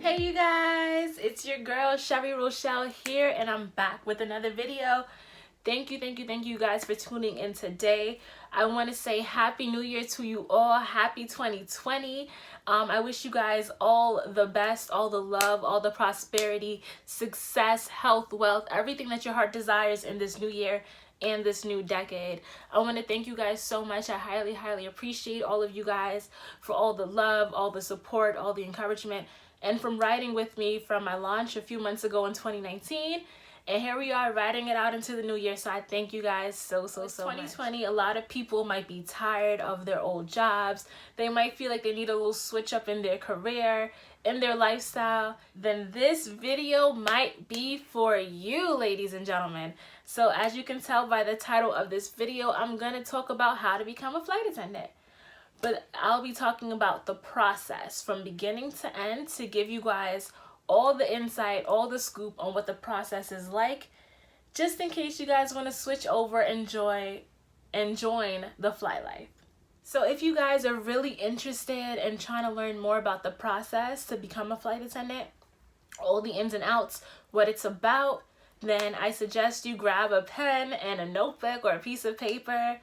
Hey you guys, it's your girl Sherry Rochelle here, and I'm back with another video. Thank you guys for tuning in today. I want to say Happy New Year to you all. Happy 2020. I wish you guys all the best, all the love, all the prosperity, success, health, wealth, everything that your heart desires in this new year and this new decade. I want to thank you guys so much. I highly appreciate all of you guys for all the love, all the support, all the encouragement, and from riding with me from my launch a few months ago in 2019. And here we are riding it out into the new year. So I thank you guys so much. 2020, a lot of people might be tired of their old jobs. They might feel like they need a little switch up in their career, in their lifestyle. Then this video might be for you, ladies and gentlemen. So as you can tell by the title of this video, I'm going to talk about how to become a flight attendant. But I'll be talking about the process from beginning to end to give you guys all the insight, all the scoop on what the process is like, just in case you guys want to switch over and join the flight life. So if you guys are really interested in trying to learn more about the process to become a flight attendant, all the ins and outs, what it's about, then I suggest you grab a pen and a notebook or a piece of paper,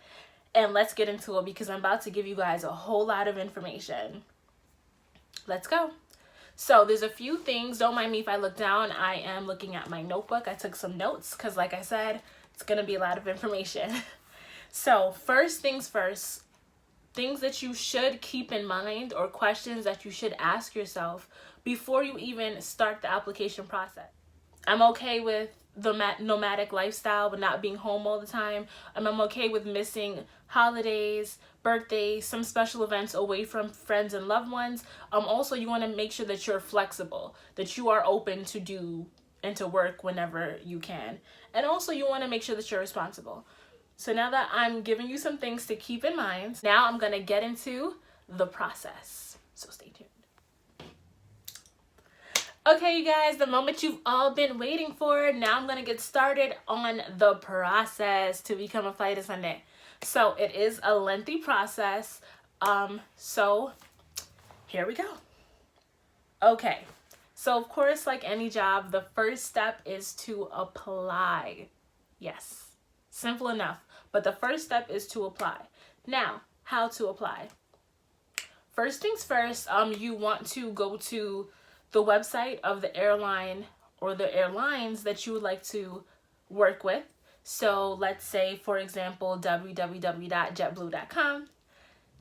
and let's get into it because I'm about to give you guys a whole lot of information. Let's go. So there's a few things. Don't mind me if I look down. I am looking at my notebook. I took some notes because, like I said, it's going to be a lot of information. So first things first, things that you should keep in mind or questions that you should ask yourself before you even start the application process. I'm okay with the nomadic lifestyle but not being home all the time. I'm okay with missing holidays, birthdays, some special events away from friends and loved ones. Also, you want to make sure that you're flexible, that you are open to do and to work whenever you can. And also you want to make sure that you're responsible. So now that I'm giving you some things to keep in mind, now I'm going to get into the process. So stay tuned. Okay, you guys, the moment you've all been waiting for. Now I'm going to get started on the process to become a flight attendant. So it is a lengthy process. So here we go. Okay, so of course, like any job, the first step is to apply. Yes, simple enough. But the first step is to apply. Now, how to apply? First things first, you want to go to the website of the airline or the airlines that you would like to work with. So let's say, for example, www.jetblue.com,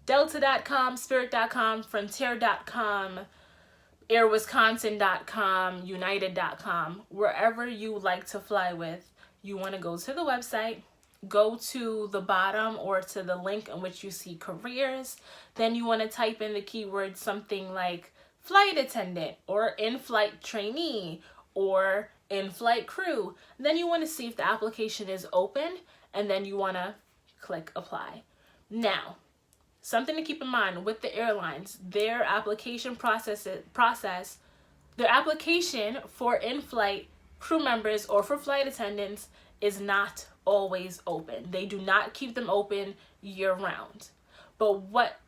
delta.com, spirit.com, frontier.com, airwisconsin.com, united.com, wherever you like to fly with, you want to go to the website, go to the bottom or to the link in which you see careers. Then you want to type in the keyword something like flight attendant or in-flight trainee or in-flight crew. Then you want to see if the application is open, and then you want to click apply. Now, something to keep in mind with the airlines, their application their application for in-flight crew members or for flight attendants is not always open. They do not keep them open year-round. But what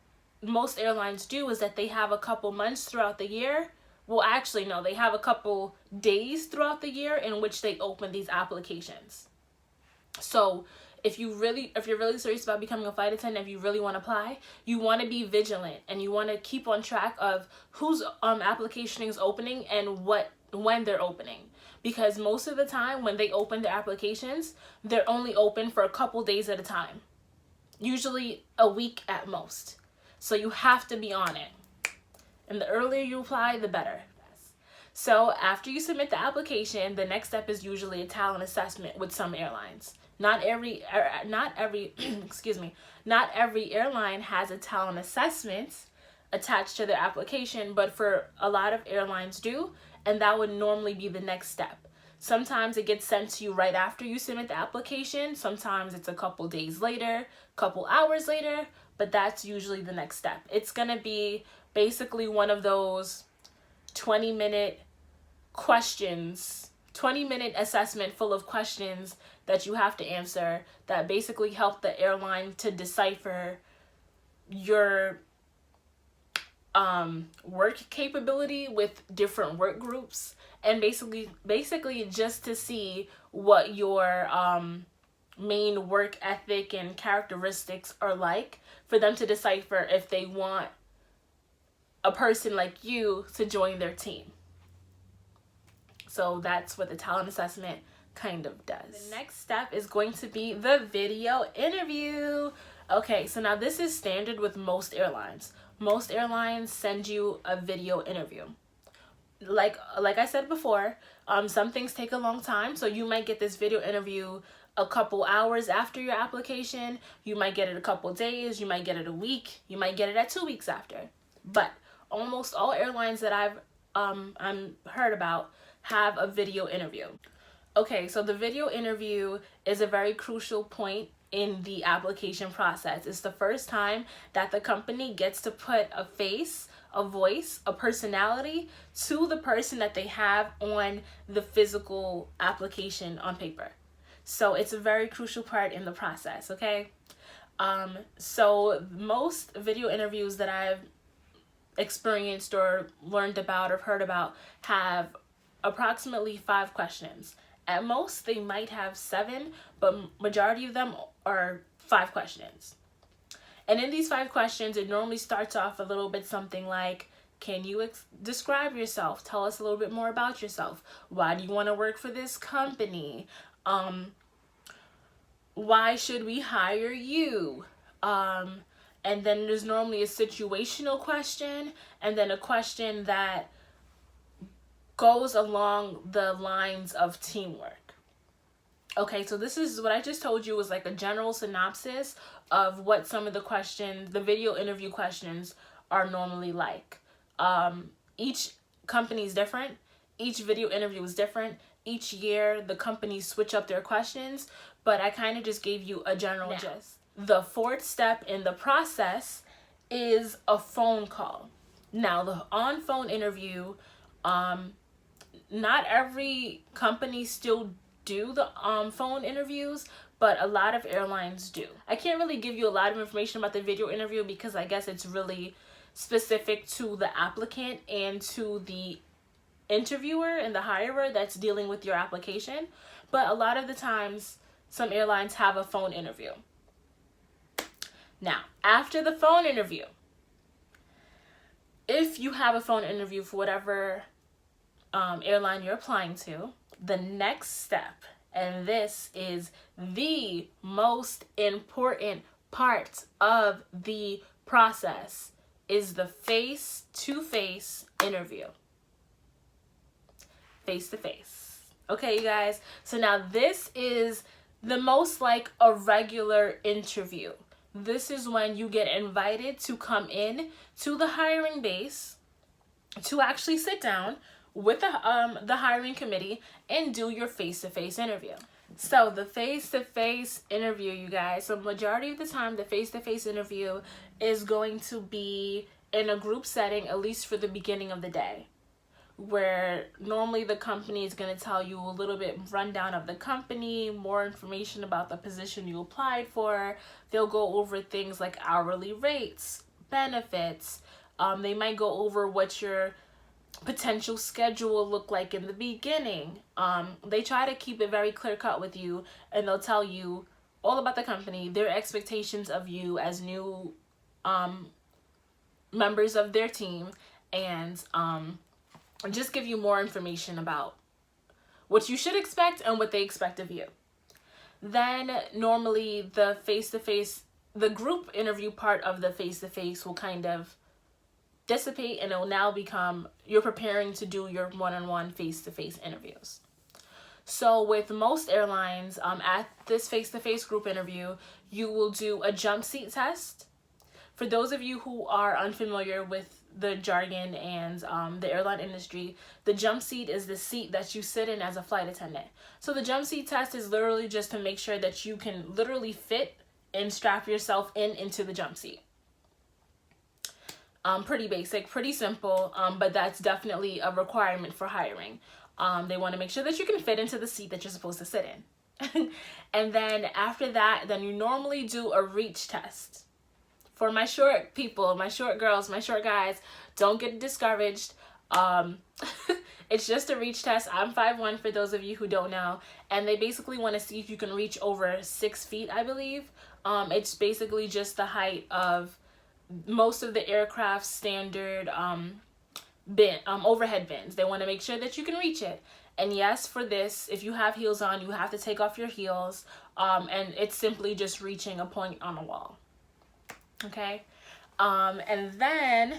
most airlines do is that they have a couple months throughout the year. Well, actually, no, they have a couple days throughout the year in which they open these applications. So if you're really serious about becoming a flight attendant, if you really want to apply, you want to be vigilant and you want to keep on track of whose application is opening and when they're opening. Because most of the time when they open their applications, they're only open for a couple days at a time. Usually a week at most. So you have to be on it. And the earlier you apply, the better. So after you submit the application, the next step is usually a talent assessment with some airlines. Not every not every airline has a talent assessment attached to their application, but for a lot of airlines do, and that would normally be the next step. Sometimes it gets sent to you right after you submit the application. Sometimes it's a couple days later, couple hours later, but that's usually the next step. It's going to be basically one of those 20-minute questions, 20-minute assessment full of questions that you have to answer that basically help the airline to decipher your work capability with different work groups, and basically just to see what your main work ethic and characteristics are like, for them to decipher if they want a person like you to join their team. So that's what the talent assessment kind of does. The next step is going to be the video interview. Okay, so now this is standard with most airlines. Most airlines send you a video interview. Like I said before, some things take a long time, so you might get this video interview a couple hours after your application. You might get it a couple days, you might get it a week, you might get it at 2 weeks after. But almost all airlines that I've heard about have a video interview. Okay, so the video interview is a very crucial point in the application process. It's the first time that the company gets to put a face, a voice, a personality to the person that they have on the physical application on paper. So it's a very crucial part in the process, okay? So most video interviews that I've experienced or learned about or heard about have approximately 5 questions. At most, they might have 7, but majority of them are 5 questions. And in these 5 questions, it normally starts off a little bit something like, can you describe yourself? Tell us a little bit more about yourself. Why do you want to work for this company? Why should we hire you? And then there's normally a situational question, and then a question that goes along the lines of teamwork. Okay, so this is what I just told you was like a general synopsis of what some of the questions, the video interview questions, are normally like. Each company is different. Each video interview is different. Each year, the companies switch up their questions, but I kind of just gave you a general gist. The 4th step in the process is a phone call. Now, the on-phone interview, not every company still do the phone interviews, but a lot of airlines do. I can't really give you a lot of information about the video interview because I guess it's really specific to the applicant and to the interviewer and the hirer that's dealing with your application. But a lot of the times, some airlines have a phone interview. Now, after the phone interview, if you have a phone interview for whatever airline you're applying to, the next step, and this is the most important part of the process, is the face-to-face interview. Face-to-face. Okay, you guys? So now this is the most like a regular interview. This is when you get invited to come in to the hiring base to actually sit down with the hiring committee and do your face-to-face interview. So the face-to-face interview, you guys, so majority of the time the face-to-face interview is going to be in a group setting, at least for the beginning of the day, where normally the company is going to tell you a little bit rundown of the company, more information about the position you applied for. They'll go over things like hourly rates, benefits. They might go over what your potential schedule will look like in the beginning. They try to keep it very clear cut with you, and they'll tell you all about the company, their expectations of you as new members of their team, and just give you more information about what you should expect and what they expect of you. Then normally the face-to-face, the group interview part of the face-to-face will kind of dissipate, and it will now become you're preparing to do your one-on-one face-to-face interviews. So with most airlines, at this face-to-face group interview, you will do a jump seat test. For those of you who are unfamiliar with the jargon and the airline industry, the jump seat is the seat that you sit in as a flight attendant. So the jump seat test is literally just to make sure that you can literally fit and strap yourself into the jump seat. Pretty basic, pretty simple, but that's definitely a requirement for hiring. They want to make sure that you can fit into the seat that you're supposed to sit in. And then after that, then you normally do a reach test for my short people, my short girls, my short guys, don't get discouraged. It's just a reach test. I'm 5'1" for those of you who don't know, and they basically want to see if you can reach over 6 feet, I believe. It's basically just the height of most of the aircraft standard overhead bins. They want to make sure that you can reach it. And yes, for this, if you have heels on, you have to take off your heels, and it's simply just reaching a point on a wall. Okay, and then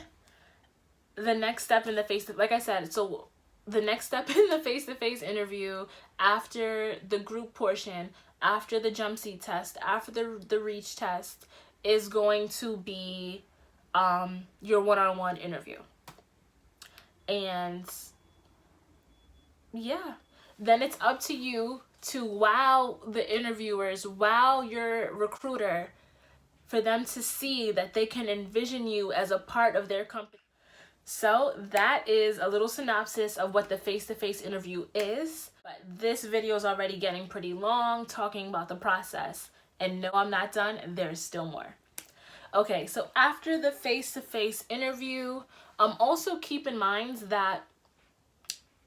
the next step in the like I said, so the next step in the face-to-face interview, after the group portion, after the jump seat test, after the reach test, is going to be your one-on-one interview. And yeah, then it's up to you to wow the interviewers, wow your recruiter, for them to see that they can envision you as a part of their company. So that is a little synopsis of what the face-to-face interview is. But this video is already getting pretty long, talking about the process. And no, I'm not done. There's still more. Okay, so after the face-to-face interview, also keep in mind that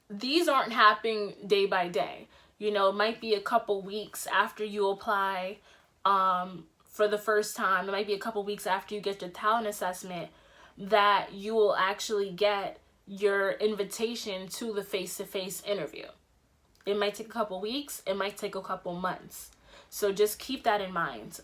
these aren't happening day by day. You know, it might be a couple weeks after you apply for the first time. It might be a couple weeks after you get your talent assessment that you will actually get your invitation to the face-to-face interview. It might take a couple weeks. It might take a couple months. So just keep that in mind.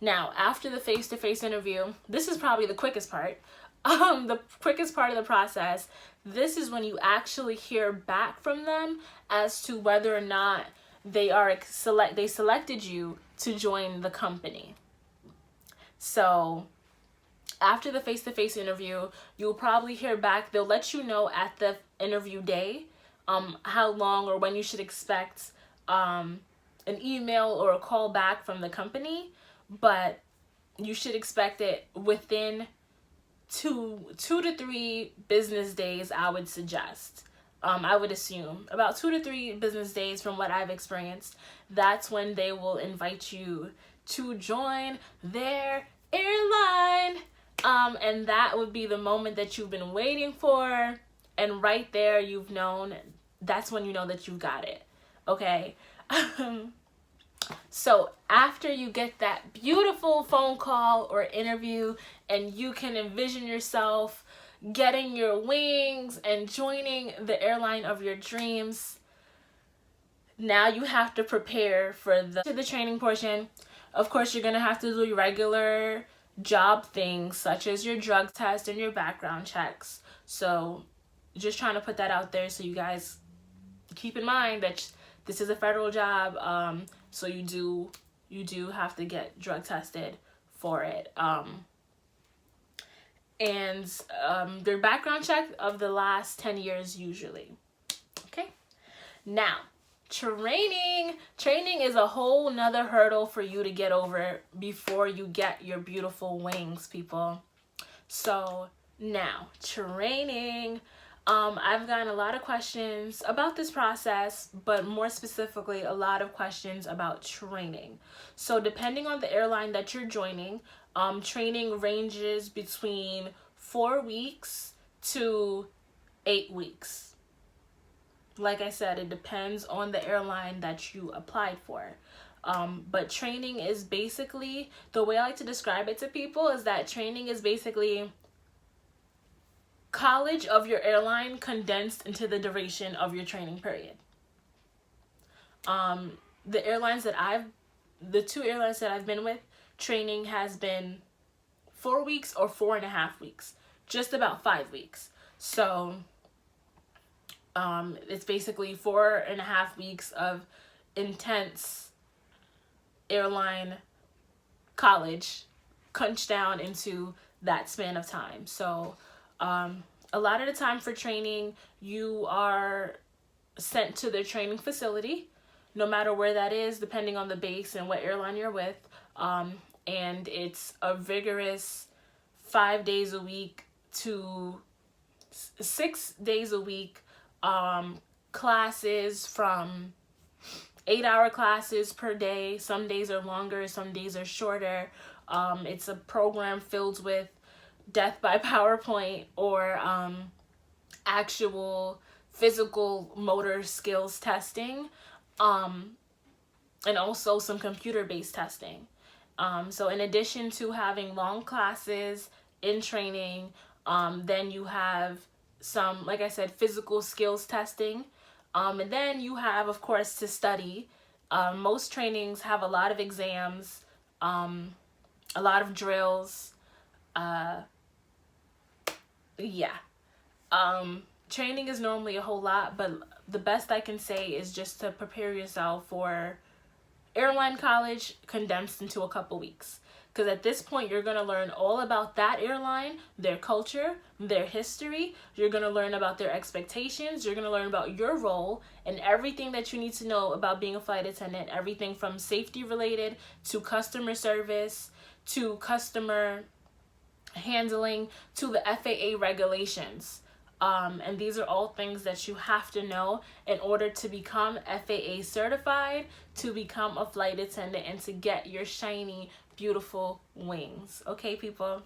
Now, after the face-to-face interview, this is probably the quickest part. The quickest part of the process, this is when you actually hear back from them as to whether or not they selected you to join the company. So after the face-to-face interview, you'll probably hear back. They'll let you know at the interview day how long or when you should expect an email or a call back from the company, but you should expect it within two to 3 business days, I would suggest. I would assume about 2 to 3 business days from what I've experienced. That's when they will invite you to join their airline. And that would be the moment that you've been waiting for. And right there, you've known, that's when you know that you've got it. Okay. So after you get that beautiful phone call or interview and you can envision yourself getting your wings and joining the airline of your dreams, now you have to prepare for the training portion. Of course, you're going to have to do your regular job things such as your drug test and your background checks. So just trying to put that out there so you guys keep in mind that this is a federal job. So you do have to get drug tested for it. And their background check of the last 10 years usually. Okay. Now, training is a whole nother hurdle for you to get over before you get your beautiful wings, people. So now, training. I've gotten a lot of questions about this process, but more specifically, a lot of questions about training. So depending on the airline that you're joining, training ranges between 4 weeks to 8 weeks. Like I said, it depends on the airline that you applied for. But training is basically, the way I like to describe it to people is that training is basically college of your airline condensed into the duration of your training period. The two airlines that I've been with, training has been 4 weeks or 4.5 weeks, just about 5 weeks. So it's basically 4.5 weeks of intense airline college crunched down into that span of time. So a lot of the time for training, you are sent to the training facility, no matter where that is, depending on the base and what airline you're with. And it's a vigorous 5 days a week to 6 days a week classes, from 8-hour classes per day. Some days are longer, some days are shorter. It's a program filled with death by PowerPoint or actual physical motor skills testing, and also some computer-based testing. So in addition to having long classes in training, then you have some, like I said, physical skills testing. And then you have, of course, to study. Most trainings have a lot of exams, a lot of drills. Yeah. Training is normally a whole lot, but the best I can say is just to prepare yourself for airline college condensed into a couple weeks. Because at this point, you're going to learn all about that airline, their culture, their history. You're going to learn about their expectations. You're going to learn about your role and everything that you need to know about being a flight attendant. Everything from safety related to customer service to customer handling to the FAA regulations. And these are all things that you have to know in order to become FAA certified, to become a flight attendant, and to get your shiny, beautiful wings. Okay, people?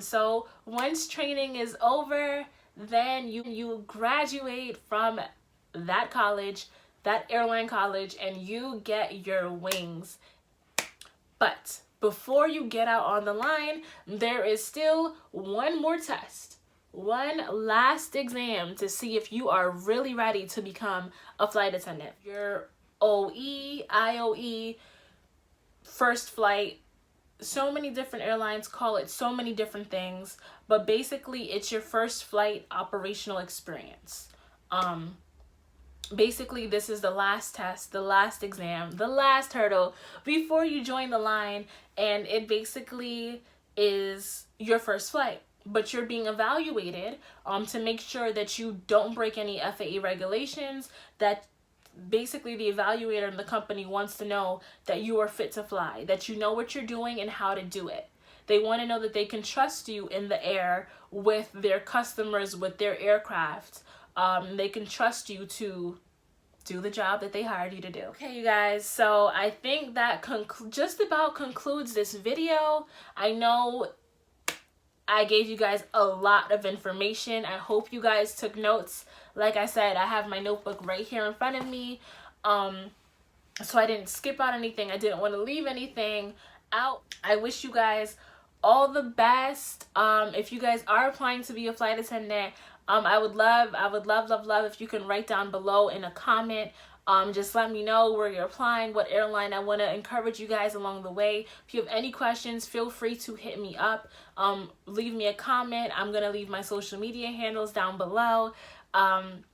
So once training is over, then you graduate from that college, that airline college, and you get your wings. But before you get out on the line, there is still one more test. One last exam to see if you are really ready to become a flight attendant. Your OE, IOE, first flight, so many different airlines call it so many different things, but basically it's your first flight operational experience. Basically this is the last test, the last exam, the last hurdle before you join the line, and it basically is your first flight. But you're being evaluated to make sure that you don't break any FAA regulations, that basically the evaluator and the company wants to know that you are fit to fly, that you know what you're doing and how to do it. They want to know that they can trust you in the air with their customers, with their aircraft. They can trust you to do the job that they hired you to do. Okay, you guys, so I think that just about concludes this video. I know I gave you guys a lot of information. I hope you guys took notes. Like I said, I have my notebook right here in front of me. So I didn't skip out anything. I didn't want to leave anything out. I wish you guys all the best. If you guys are applying to be a flight attendant, I would love if you can write down below in a comment. Just let me know where you're applying, what airline. I want to encourage you guys along the way. If you have any questions, feel free to hit me up. Leave me a comment. I'm going to leave my social media handles down below. I'm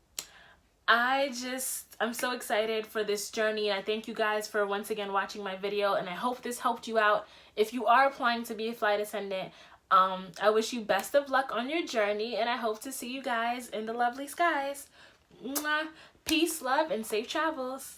so excited for this journey. I thank you guys for once again watching my video, and I hope this helped you out. If you are applying to be a flight attendant, I wish you best of luck on your journey, and I hope to see you guys in the lovely skies. Mwah. Peace, love, and safe travels.